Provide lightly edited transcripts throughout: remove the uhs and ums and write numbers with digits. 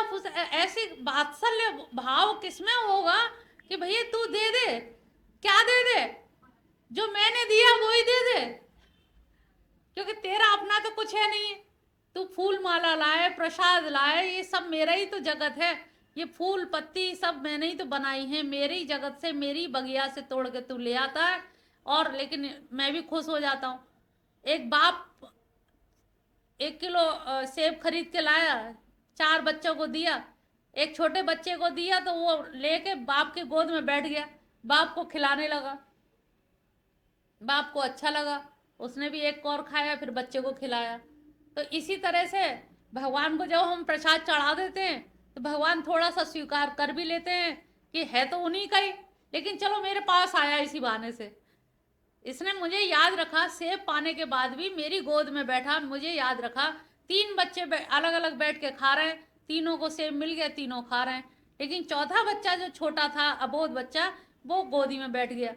आप उस ऐसे वात्सल्य भाव किसमें होगा कि भैया तू दे दे, क्या दे दे, जो मैंने दिया वही दे दे, क्योंकि तेरा अपना तो कुछ है नहीं। तू फूल माला लाए, प्रसाद लाए, ये सब मेरा ही तो जगत है। ये फूल पत्ती सब मैंने ही तो बनाई है, मेरे ही जगत से, मेरी बगिया से तोड़ के तू ले आता है। और लेकिन मैं भी खुश हो जाता हूँ। एक बाप 1 किलो सेब खरीद के लाया, 4 बच्चों को दिया, एक छोटे बच्चे को दिया तो वो लेके बाप के गोद में बैठ गया, बाप को खिलाने लगा। बाप को अच्छा लगा, उसने भी एक और खाया, फिर बच्चे को खिलाया। तो इसी तरह से भगवान को जब हम प्रसाद चढ़ा देते हैं तो भगवान थोड़ा सा स्वीकार कर भी लेते हैं कि है तो उन्हीं का ही, लेकिन चलो मेरे पास आया इसी बहाने से। इसने मुझे याद रखा, सेब पाने के बाद भी मेरी गोद में बैठा, मुझे याद रखा। 3 बच्चे अलग अलग बैठ के खा रहे हैं, तीनों को सेब मिल गया, तीनों खा रहे हैं, लेकिन चौथा बच्चा जो छोटा था, अबोध बच्चा, वो गोदी में बैठ गया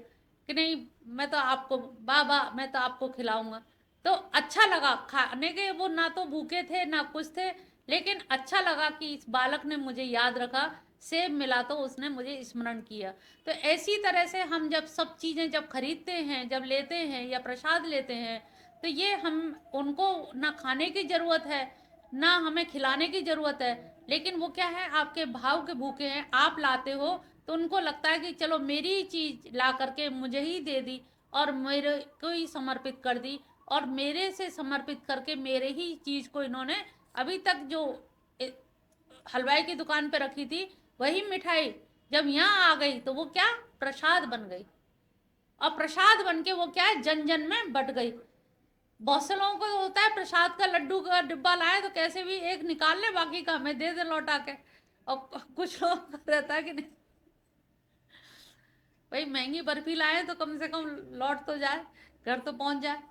कि नहीं मैं तो आपको, बाबा मैं तो आपको खिलाऊंगा। तो अच्छा लगा खाने के, वो ना तो भूखे थे ना कुछ थे, लेकिन अच्छा लगा कि इस बालक ने मुझे याद रखा, सेब मिला तो उसने मुझे स्मरण किया। तो ऐसी तरह से हम जब सब चीज़ें जब खरीदते हैं, जब लेते हैं या प्रसाद लेते हैं, तो ये हम उनको ना खाने की ज़रूरत है ना हमें खिलाने की ज़रूरत है, लेकिन वो क्या है, आपके भाव के भूखे हैं, आप लाते हो तो उनको लगता है कि चलो मेरी ही चीज़ ला करके मुझे ही दे दी और मेरे को ही समर्पित कर दी, और मेरे से समर्पित करके मेरे ही चीज़ को इन्होंने अभी तक जो हलवाई की दुकान पे रखी थी वही मिठाई जब यहाँ आ गई तो वो क्या प्रसाद बन गई, और प्रसाद बन के वो क्या है जन जन में बट गई। बहुत से लोगों को होता है प्रसाद का लड्डू का डिब्बा लाए तो कैसे भी एक निकाल ले, बाकी का हमें दे दे लौटा के। और कुछ लोगों का रहता है कि नहीं भाई महंगी बर्फी लाए तो कम से कम लौट तो जाए, घर तो पहुंच जाए।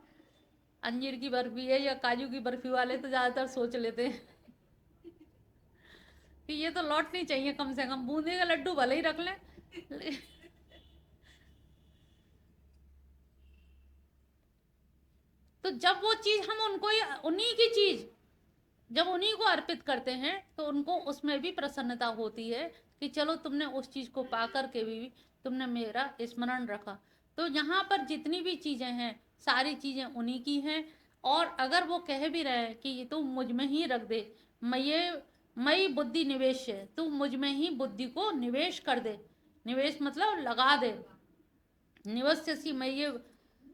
अंजीर की बर्फी है या काजू की बर्फी वाले तो ज़्यादातर सोच लेते हैं कि ये तो लौटनी चाहिए, कम से कम बूंदी का लड्डू भले ही रख लें। तो जब वो चीज़ हम उनको ही, उन्हीं की चीज़ जब उन्हीं को अर्पित करते हैं तो उनको उसमें भी प्रसन्नता होती है कि चलो तुमने उस चीज़ को पा कर के भी तुमने मेरा स्मरण रखा। तो यहाँ पर जितनी भी चीज़ें हैं सारी चीज़ें उन्हीं की हैं। और अगर वो कह भी रहे हैं कि ये तू मुझ में ही रख दे, मई बुद्धि निवेश है, तू मुझ में ही बुद्धि को निवेश कर दे, निवेश मतलब लगा दे, निवस्यसि मैं ये,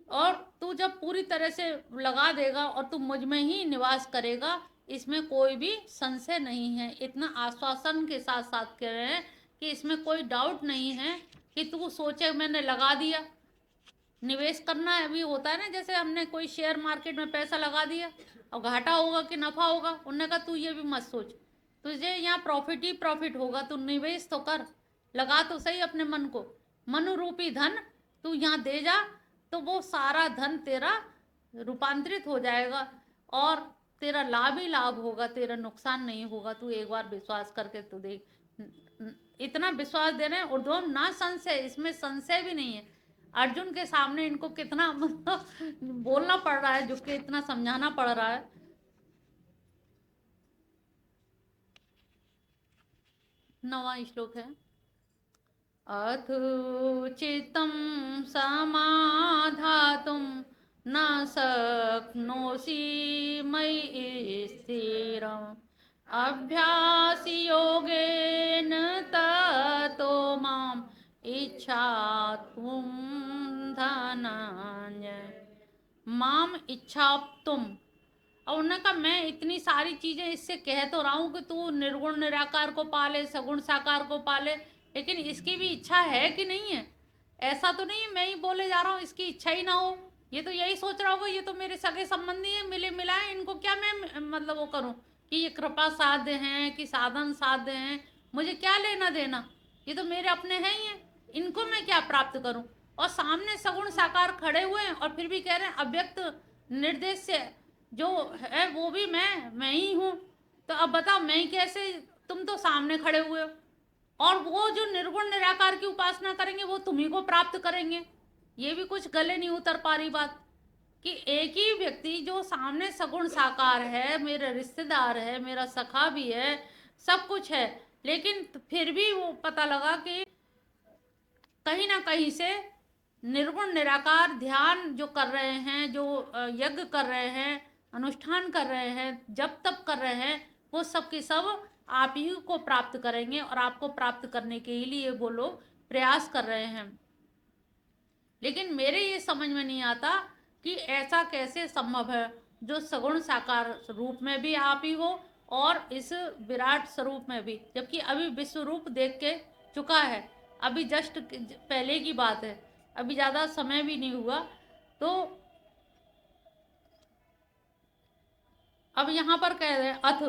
और तू जब पूरी तरह से लगा देगा और तू मुझ में ही निवास करेगा, इसमें कोई भी संशय नहीं है। इतना आश्वासन के साथ साथ कह रहे हैं कि इसमें कोई डाउट नहीं है कि तू सोचे मैंने लगा दिया। निवेश करना अभी होता है ना, जैसे हमने कोई शेयर मार्केट में पैसा लगा दिया और घाटा होगा कि नफा होगा, उन्होंने कहा तू ये भी मत सोच, तुझे यहाँ प्रॉफिट ही प्रॉफिट होगा, तू निवेश तो कर, लगा तो सही अपने मन को, मन रूपी धन तू यहाँ दे जा, तो वो सारा धन तेरा रूपांतरित हो जाएगा और तेरा लाभ ही लाभ होगा, तेरा नुकसान नहीं होगा। तू एक बार विश्वास करके तू देख, इतना विश्वास दे रहे हैं ऊर्ध्वम ना संशय, इसमें संशय भी नहीं है। अर्जुन के सामने इनको कितना मतलब बोलना पड़ रहा है, जो कि इतना समझाना पड़ रहा है। 9वां श्लोक है, अथुचितं समाधातुं न शक्नोषि मयि स्थिरम् अभ्यासयोगेन ततो माम् इच्छातुं धनंजय। माम इच्छाप्तुम, और उन्होंने कहा मैं इतनी सारी चीजें इससे कह तो रहा हूँ कि तू निर्गुण निराकार को पाले, सगुण साकार को पाले, लेकिन इसकी भी इच्छा है कि नहीं है? ऐसा तो नहीं मैं ही बोले जा रहा हूँ इसकी इच्छा ही ना हो। ये तो यही सोच रहा होगा ये तो मेरे सगे संबंधी है, मिले मिलाए, इनको क्या मैं मतलब वो करूँ कि ये कृपा साध्य हैं कि साधन साध्य हैं, मुझे क्या लेना देना, ये तो मेरे अपने हैं ही हैं, इनको मैं क्या प्राप्त करूँ। और सामने सगुण साकार खड़े हुए हैं और फिर भी कह रहे हैं अव्यक्त निर्देश से जो है वो भी मैं ही हूँ। तो अब बताओ मैं कैसे, तुम तो सामने खड़े हुए हो, और वो जो निर्गुण निराकार की उपासना करेंगे वो तुम्ही को प्राप्त करेंगे। ये भी कुछ गले नहीं उतर पा रही बात कि एक ही व्यक्ति जो सामने सगुण साकार है, मेरा रिश्तेदार है, मेरा सखा भी है, सब कुछ है, लेकिन फिर भी वो पता लगा कि कहीं ना कहीं से निर्गुण निराकार ध्यान जो कर रहे हैं, जो यज्ञ कर रहे हैं, अनुष्ठान कर रहे हैं, जब तब कर रहे हैं, वो सब के सब आप ही को प्राप्त करेंगे और आपको प्राप्त करने के लिए वो लोग प्रयास कर रहे हैं। लेकिन मेरे ये समझ में नहीं आता कि ऐसा कैसे संभव है जो सगुण साकार रूप में भी आप ही हो और इस विराट स्वरूप में भी, जबकि अभी विश्व रूप देख के चुका है, अभी जस्ट पहले की बात है, अभी ज़्यादा समय भी नहीं हुआ। तो अब यहाँ पर कह रहे हैं अथ,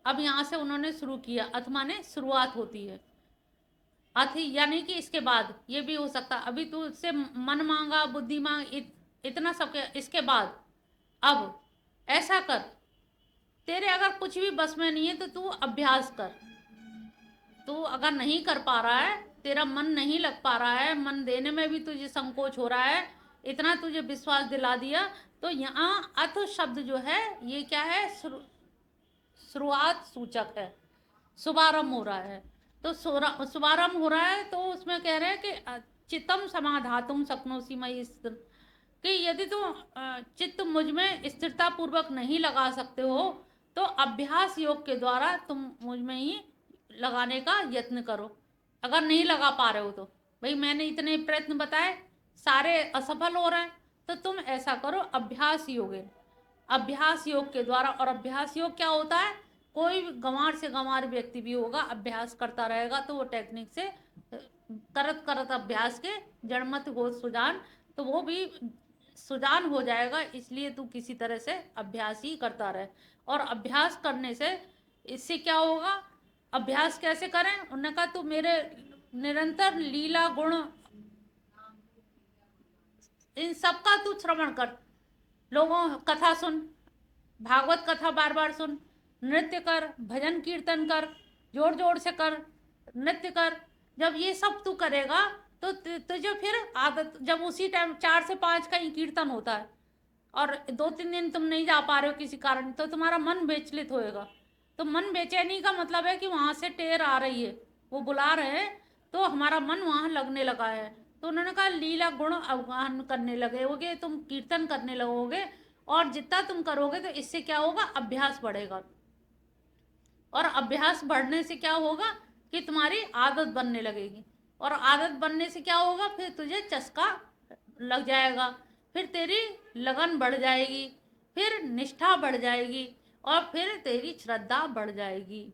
अब यहाँ से उन्होंने शुरू किया, अथ माने शुरुआत होती है, अथ यानी कि इसके बाद, ये भी हो सकता, अभी तू उससे मन मांगा, बुद्धि मांग, इतना सब इसके बाद अब ऐसा कर, तेरे अगर कुछ भी बस में नहीं है तो तू अभ्यास कर। तू अगर नहीं कर पा रहा है, तेरा मन नहीं लग पा रहा है, मन देने में भी तुझे संकोच हो रहा है, इतना तुझे विश्वास दिला दिया, तो यहाँ अथ शब्द जो है ये क्या है, शुरुआत सूचक है, शुभारंभ हो रहा है। तो शुभारंभ हो रहा है, तो उसमें कह रहे हैं कि चित्तम समाधातुम शक्नोषि मयि स्थिर, कि यदि तुम चित्त मुझ में स्थिरता पूर्वक नहीं लगा सकते हो तो अभ्यास योग के द्वारा तुम मुझ में ही लगाने का यत्न करो। अगर नहीं लगा पा रहे हो तो, भाई मैंने इतने प्रयत्न बताए, सारे असफल हो रहे हैं, तो तुम ऐसा करो अभ्यास योग, अभ्यास योग के द्वारा। और अभ्यास योग क्या होता है, कोई गंवार से गंवार व्यक्ति भी होगा, अभ्यास करता रहेगा तो वो टेक्निक से करत करत अभ्यास के जड़मत हो सुजान, तो वो भी सुजान हो जाएगा। इसलिए तू किसी तरह से अभ्यास ही करता रहे, और अभ्यास करने से इससे क्या होगा, अभ्यास कैसे करें, उन्होंने कहा तू मेरे निरंतर लीला गुण इन सबका तू श्रवण कर, लोगों कथा सुन, भागवत कथा बार बार सुन, नृत्य कर, भजन कीर्तन कर, जोर जोर से कर, नृत्य कर। जब ये सब तू करेगा तो तुझे फिर आदत, जब उसी टाइम 4 से 5 का ही कीर्तन होता है और 2-3 दिन तुम नहीं जा पा रहे हो किसी कारण, तो तुम्हारा मन विचलित होएगा। तो मन बेचैनी का मतलब है कि वहाँ से टेर आ रही है, वो बुला रहे हैं, तो हमारा मन वहाँ लगने लगा है। तो उन्होंने कहा लीला गुण अवगाहन करने लगे होगे, तुम कीर्तन करने लगोगे, और जितना तुम करोगे तो इससे क्या होगा, अभ्यास बढ़ेगा, और अभ्यास बढ़ने से क्या होगा कि तुम्हारी आदत बनने लगेगी, और आदत बनने से क्या होगा, फिर तुझे चस्का लग जाएगा, फिर तेरी लगन बढ़ जाएगी, फिर निष्ठा बढ़ जाएगी, और फिर तेरी श्रद्धा बढ़ जाएगी।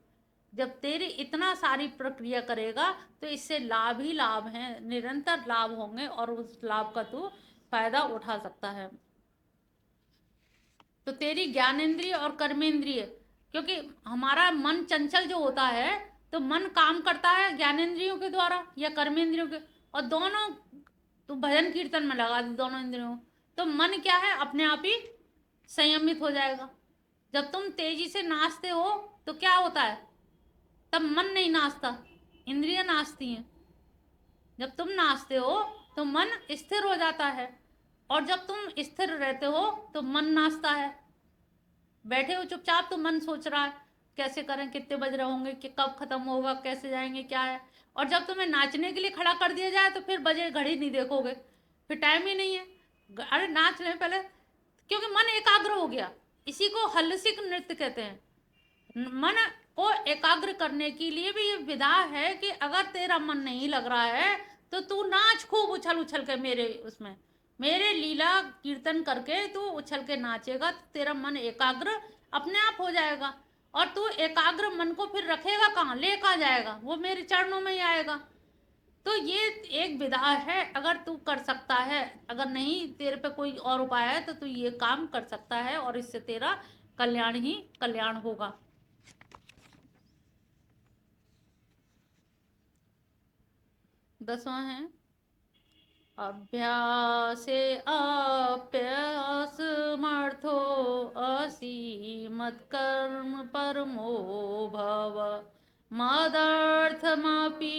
जब तेरी इतना सारी प्रक्रिया करेगा तो इससे लाभ ही लाभ हैं, निरंतर लाभ होंगे, और उस लाभ का तू फायदा उठा सकता है। तो तेरी ज्ञानेंद्रिय और कर्मेंद्रिय, क्योंकि हमारा मन चंचल जो होता है, तो मन काम करता है ज्ञानेंद्रियों के द्वारा या कर्मेंद्रियों के, और दोनों तो भजन कीर्तन में लगा दी दोनों इंद्रियों, तो मन क्या है, अपने आप ही संयमित हो जाएगा। जब तुम तेजी से नाचते हो तो क्या होता है, तब मन नहीं नाचता, इंद्रियां नाचती हैं। जब तुम नाचते हो तो मन स्थिर हो जाता है, और जब तुम स्थिर रहते हो तो मन नाचता है। बैठे हो चुपचाप तो मन सोच रहा है कैसे करें, कितने बज रहे होंगे, कि कब खत्म होगा, कैसे जाएंगे, क्या है। और जब तुम्हें नाचने के लिए खड़ा कर दिया जाए तो फिर बजे घड़ी नहीं देखोगे, फिर टाइम ही नहीं है, अरे नाच लें पहले, क्योंकि मन एकाग्र हो गया। इसी को हल्सिक नृत्य कहते हैं। मन को एकाग्र करने के लिए भी ये विधा है कि अगर तेरा मन नहीं लग रहा है तो तू नाच खूब उछल उछल के, मेरे उसमें मेरे लीला कीर्तन करके तू उछल के नाचेगा, तो तेरा मन एकाग्र अपने आप हो जाएगा, और तू एकाग्र मन को फिर रखेगा कहाँ, ले कहाँ जाएगा, वो मेरे चरणों में ही आएगा। तो ये एक विधा है, अगर तू कर सकता है, अगर नहीं तेरे पे कोई और उपाय है तो तू ये काम कर सकता है, और इससे तेरा कल्याण ही कल्याण होगा। 10वां है, अभ्यासे अप्यसमर्थो असि मत्कर्म परमो भव मदर्थमपि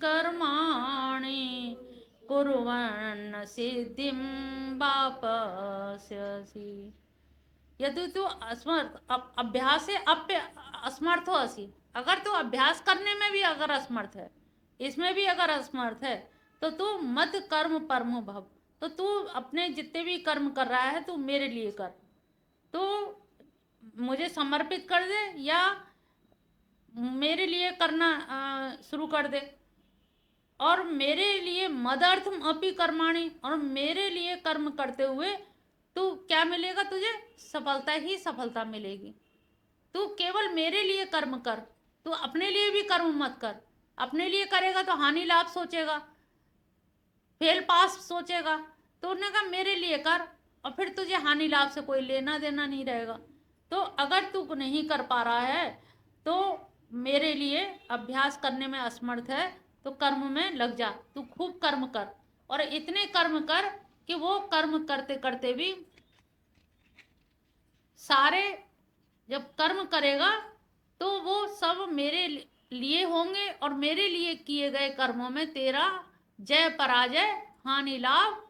कर्माणि कुर्वन् सिद्धिं वापस्यसि। यदि तू असमर्थ, अभ्यासे असमर्थो असि, अगर तू अभ्यास करने में भी अगर असमर्थ है, इसमें भी अगर असमर्थ है, तो तू मत कर्म परमो भव। तो तू अपने जितने भी कर्म कर रहा है तू मेरे लिए कर, तू मुझे समर्पित कर दे या मेरे लिए करना शुरू कर दे। और मेरे लिए मदर्थम अपि कर्माणि, और मेरे लिए कर्म करते हुए तू क्या मिलेगा, तुझे सफलता ही सफलता मिलेगी। तू केवल मेरे लिए कर्म कर, तू अपने लिए भी कर्म मत कर। अपने लिए करेगा तो हानि लाभ सोचेगा, फेल पास सोचेगा। तो उन्होंने कहा मेरे लिए कर, और फिर तुझे हानि लाभ से कोई लेना देना नहीं रहेगा। तो अगर तू नहीं कर पा रहा है तो मेरे लिए अभ्यास करने में असमर्थ है, तो कर्म में लग जा, तू खूब कर्म कर, और इतने कर्म कर कि वो कर्म करते करते भी सारे, जब कर्म करेगा तो वो सब मेरे लिए होंगे, और मेरे लिए किए गए कर्मों में तेरा जय पराजय हानि लाभ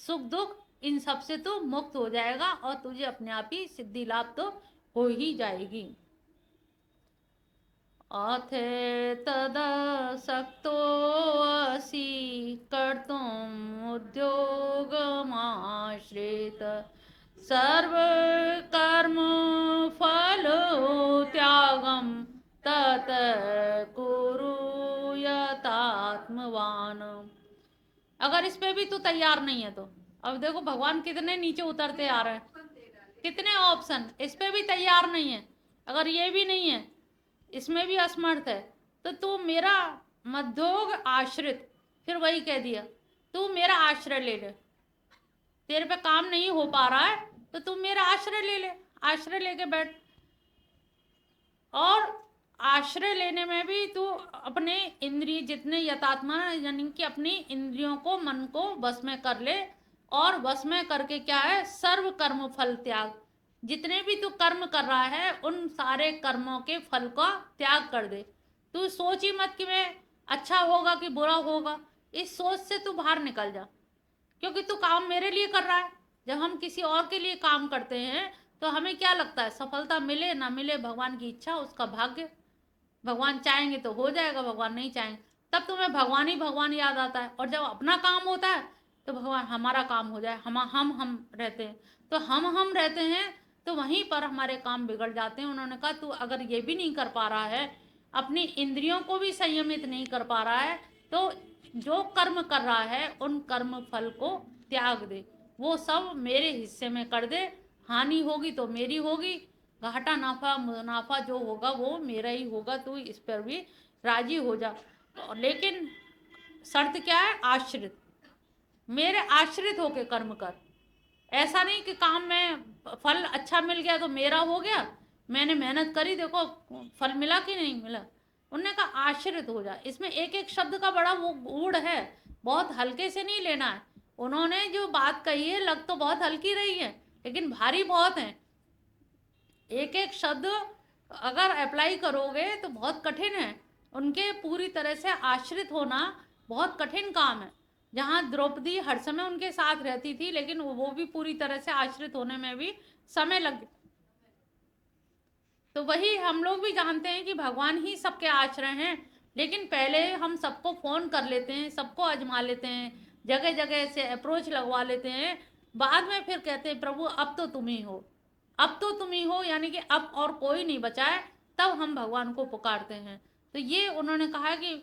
सुख दुख इन सब से तू मुक्त हो जाएगा, और तुझे अपने आप ही सिद्धि लाभ तो हो ही जाएगी। अथे तदसक्तो असि कर्तुम् उद्योगमाश्रित सर्व कर्म फल त्यागम तत कुरु यतात्मवान। अगर इस पे भी तू तैयार नहीं है तो अब देखो भगवान कितने नीचे उतरते आ रहे हैं, कितने ऑप्शन। इस पे भी तैयार नहीं है, अगर ये भी नहीं है, इसमें भी असमर्थ है, तो तू मेरा मध्योग आश्रित, फिर वही कह दिया, तू मेरा आश्रय ले ले। तेरे पे काम नहीं हो पा रहा है तो तू मेरा आश्रय ले ले, आश्रय लेके बैठ। और आश्रय लेने में भी तू अपने इंद्रिय जितने यतात्मा यानी कि अपनी इंद्रियों को मन को वश में कर ले, और वश में करके क्या है, सर्व कर्म फल त्याग। जितने भी तू कर्म कर रहा है उन सारे कर्मों के फल का त्याग कर दे। तू सोच ही मत कि मैं अच्छा होगा कि बुरा होगा, इस सोच से तू बाहर निकल जा, क्योंकि तू काम मेरे लिए कर रहा है। जब हम किसी और के लिए काम करते हैं तो हमें क्या लगता है, सफलता मिले ना मिले भगवान की इच्छा, उसका भाग्य। भगवान चाहेंगे तो हो जाएगा, भगवान नहीं चाहेंगे तब तुम्हें भगवान ही भगवान याद आता है। और जब अपना काम होता है तो भगवान हमारा काम हो जाए, हम रहते हैं, तो हम रहते हैं, तो वहीं पर हमारे काम बिगड़ जाते हैं। उन्होंने कहा तू अगर ये भी नहीं कर पा रहा है, अपनी इंद्रियों को भी संयमित नहीं कर पा रहा है, तो जो कर्म कर रहा है उन कर्म फल को त्याग दे, वो सब मेरे हिस्से में कर दे। हानि होगी तो मेरी होगी, घाटा नाफा मुनाफा जो होगा वो मेरा ही होगा, तू इस पर भी राजी हो जा। लेकिन शर्त क्या है, आश्रित, मेरे आश्रित होके कर्म कर। ऐसा नहीं कि काम में फल अच्छा मिल गया तो मेरा हो गया, मैंने मेहनत करी देखो फल मिला कि नहीं मिला। उन्होंने कहा आश्रित हो जा। इसमें एक एक शब्द का बड़ा वो गूढ़ है, बहुत हल्के से नहीं लेना है। उन्होंने जो बात कही है लग तो बहुत हल्की रही है, लेकिन भारी बहुत है। एक एक शब्द अगर अप्लाई करोगे तो बहुत कठिन है, उनके पूरी तरह से आश्रित होना बहुत कठिन काम है। जहाँ द्रौपदी हर समय उनके साथ रहती थी, लेकिन वो भी पूरी तरह से आश्रित होने में भी समय लग गया। तो वही हम लोग भी जानते हैं कि भगवान ही सबके आश्रय हैं, लेकिन पहले हम सबको फ़ोन कर लेते हैं, सबको आजमा लेते हैं, जगह जगह से अप्रोच लगवा लेते हैं, बाद में फिर कहते हैं प्रभु अब तो तुम ही हो, अब तो तुम ही हो, यानी कि अब और कोई नहीं बचा है, तब हम भगवान को पुकारते हैं। तो ये उन्होंने कहा कि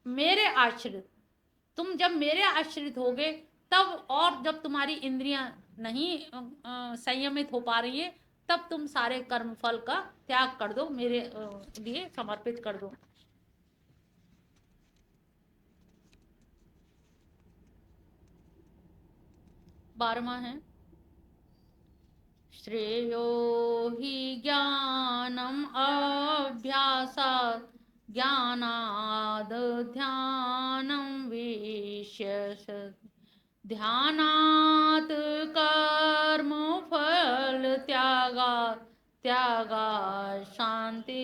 मेरे आश्रित, तुम जब मेरे आश्रित होगे तब, और जब तुम्हारी इंद्रियां नहीं संयमित हो पा रही है तब तुम सारे कर्म फल का त्याग कर दो, मेरे लिए समर्पित कर दो। बारहवां है, श्रेयो हि ज्ञानम अभ्यासात् ज्ञानाद् ध्यानं विशेष ध्यानात् कर्म फल त्यागा शांतिरनंतरम।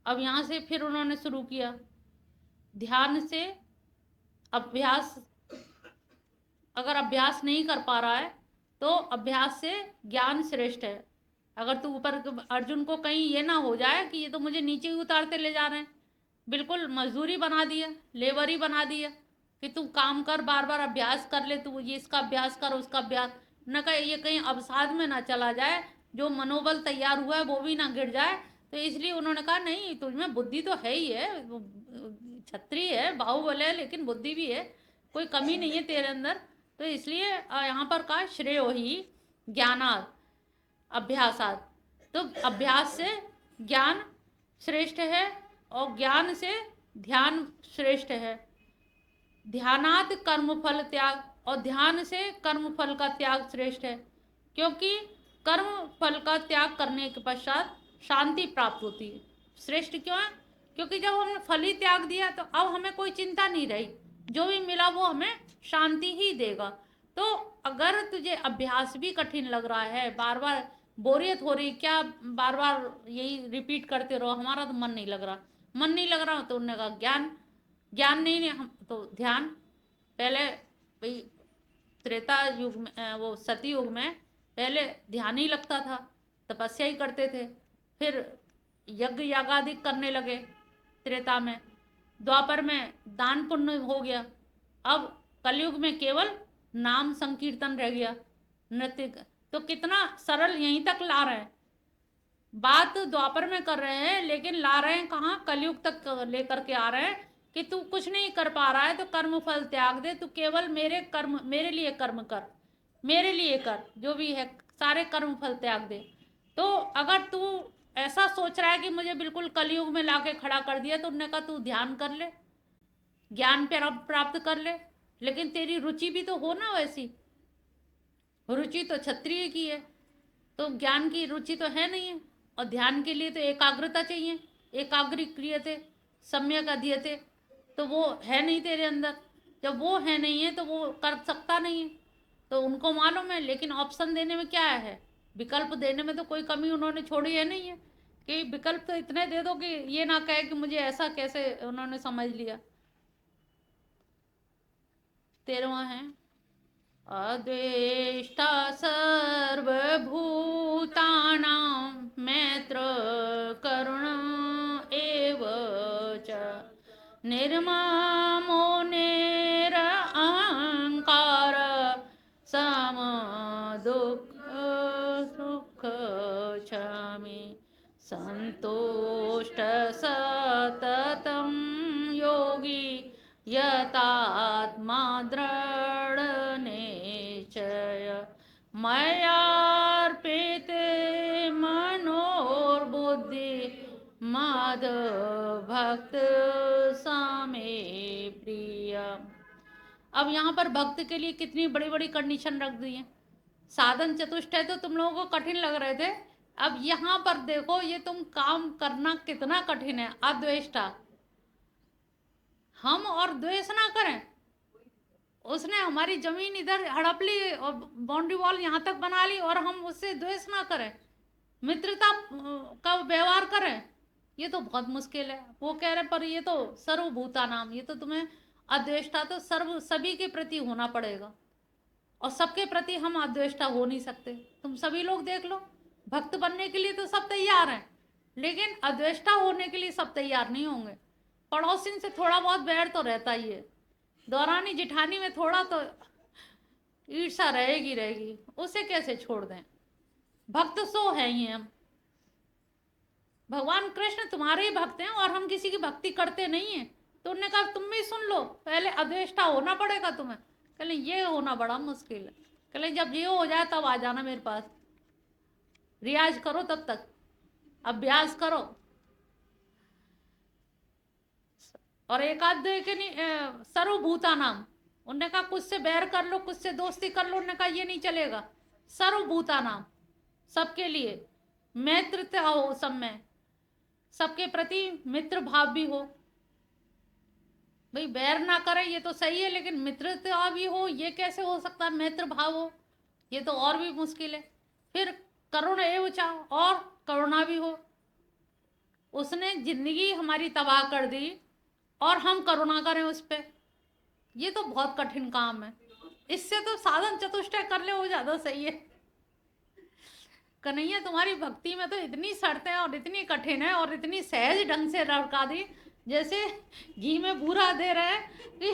अब यहाँ से फिर उन्होंने शुरू किया, ध्यान से अभ्यास, अगर अभ्यास नहीं कर पा रहा है तो अभ्यास से ज्ञान श्रेष्ठ है, अगर तू ऊपर अर्जुन को कहीं ये ना हो जाए कि ये तो मुझे नीचे ही उतारते ले जा रहे हैं, बिल्कुल मजदूरी बना दिया, लेबर ही बना दिया कि तू काम कर, बार बार अभ्यास कर ले, तू ये इसका अभ्यास कर, उसका अभ्यास न कहे, ये कहीं अवसाद में ना चला जाए, जो मनोबल तैयार हुआ है वो भी ना गिर जाए। तो इसलिए उन्होंने कहा नहीं, तुझमें बुद्धि तो है ही है, क्षत्रिय है, बाहुबल है, लेकिन बुद्धि भी है, कोई कमी नहीं है तेरे अंदर। तो इसलिए यहाँ पर कहा श्रेयो ही ज्ञानात् अभ्यासात। तो अभ्यास से ज्ञान श्रेष्ठ है और ज्ञान से ध्यान श्रेष्ठ है। ध्यानात कर्मफल त्याग, और ध्यान से कर्मफल का त्याग श्रेष्ठ है, क्योंकि कर्म फल का त्याग करने के पश्चात शांति प्राप्त होती है। श्रेष्ठ क्यों है? क्योंकि जब हमने फल ही त्याग दिया तो अब हमें कोई चिंता नहीं रही, जो भी मिला वो हमें शांति ही देगा। तो अगर तुझे अभ्यास भी कठिन लग रहा है, बार बार बोरियत हो रही, क्या बार बार यही रिपीट करते रहो, हमारा तो मन नहीं लग रहा, मन नहीं लग रहा, तो उन्होंने कहा ज्ञान, ज्ञान नहीं हम तो ध्यान। पहले भाई त्रेता युग में, वो सती युग में पहले ध्यान ही लगता था, तपस्या ही करते थे, फिर यज्ञ यागादि करने लगे त्रेता में, द्वापर में दान पुण्य हो गया, अब कलयुग में केवल नाम संकीर्तन रह गया, नृत्य। तो कितना सरल यहीं तक ला रहे हैं, बात द्वापर में कर रहे हैं लेकिन ला रहे हैं कहाँ, कलयुग तक लेकर के आ रहे हैं कि तू कुछ नहीं कर पा रहा है तो कर्म फल त्याग दे, तू केवल मेरे कर्म, मेरे लिए कर्म कर, मेरे लिए कर, जो भी है सारे कर्म फल त्याग दे। तो अगर तू ऐसा सोच रहा है कि मुझे बिल्कुल कलयुग में लाके खड़ा कर दिया, तो उन्होंने कहा तू ध्यान कर ले, ज्ञान प्राप्त कर ले, लेकिन तेरी रुचि भी तो हो ना वैसी, रुचि तो क्षत्रिय की है, तो ज्ञान की रुचि तो है नहीं है, और ध्यान के लिए तो एकाग्रता चाहिए, एकाग्र क्रियते सम्यक अधीयते, तो वो है नहीं तेरे अंदर, जब वो है नहीं है तो वो कर सकता नहीं है। तो उनको मालूम है, लेकिन ऑप्शन देने में क्या है, विकल्प देने में तो कोई कमी उन्होंने छोड़ी है नहीं है, कि विकल्प तो इतने दे दो कि ये ना कहे कि मुझे ऐसा कैसे उन्होंने समझ लिया। 13वां है अद्वेष्टा सर्वभूतानां मैत्र करुण एव च निर्ममो निरहंकार समदुःख सुख क्षमी संतुष्ट सततं योगी यतात्मा दृढ़ निश्चय मयार्पिते मनोर्बुद्धि मद भक्त सामे प्रिय। अब यहाँ पर भक्त के लिए कितनी बड़ी बड़ी कंडीशन रख दी है। साधन चतुष्ट है तो तुम लोगों को कठिन लग रहे थे, अब यहाँ पर देखो ये तुम काम करना कितना कठिन है। अद्वेष्टा, हम और द्वेष ना करें, उसने हमारी जमीन इधर हड़प ली और बाउंड्री वॉल यहाँ तक बना ली और हम उससे द्वेष ना करें, मित्रता का व्यवहार करें, ये तो बहुत मुश्किल है। वो कह रहे पर ये तो सर्वभूता नाम, ये तो तुम्हें अद्वेष्टा तो सर्व सभी के प्रति होना पड़ेगा, और सबके प्रति हम अद्वेष्टा हो नहीं सकते। तुम सभी लोग देख लो, भक्त बनने के लिए तो सब तैयार हैं, लेकिन अद्वेष्टा होने के लिए सब तैयार नहीं होंगे। पड़ोसिन से थोड़ा बहुत बैर तो रहता ही है, दौरानी जिठानी में थोड़ा तो ईर्षा रहेगी रहेगी, उसे कैसे छोड़ दें। भक्त सो है ही हम, भगवान कृष्ण तुम्हारे ही भक्त हैं और हम किसी की भक्ति करते नहीं हैं। तो उन्होंने कहा तुम भी सुन लो, पहले अद्वेष्टा होना पड़ेगा तुम्हें। कहले ये होना बड़ा मुश्किल है, कहले जब ये हो जाए तब आ जाना मेरे पास, रियाज करो, तब तक अभ्यास करो। और एक आध के नहीं, सर्वभूता नाम, उन्होंने कहा कुछ से बैर कर लो, कुछ से दोस्ती कर लो, उन्होंने कहा ये नहीं चलेगा। सर्वभूता नाम, सबके लिए मैत्रिता हो, सब में सबके प्रति मित्र भाव भी हो। भाई बैर ना करे ये तो सही है, लेकिन मित्रता भी हो ये कैसे हो सकता है, मैत्र भाव हो ये तो और भी मुश्किल है। फिर करुण एव च, और करुणा भी हो। उसने जिंदगी हमारी तबाह कर दी और हम करुणा करें उस पर, ये तो बहुत कठिन काम है। इससे तो साधन चतुष्टय कर ले वो ज्यादा सही है। कन्हैया तुम्हारी भक्ति में तो इतनी शर्तें और इतनी कठिन है और इतनी सहज ढंग से लड़का दी, जैसे घी में बूरा दे रहे हैं कि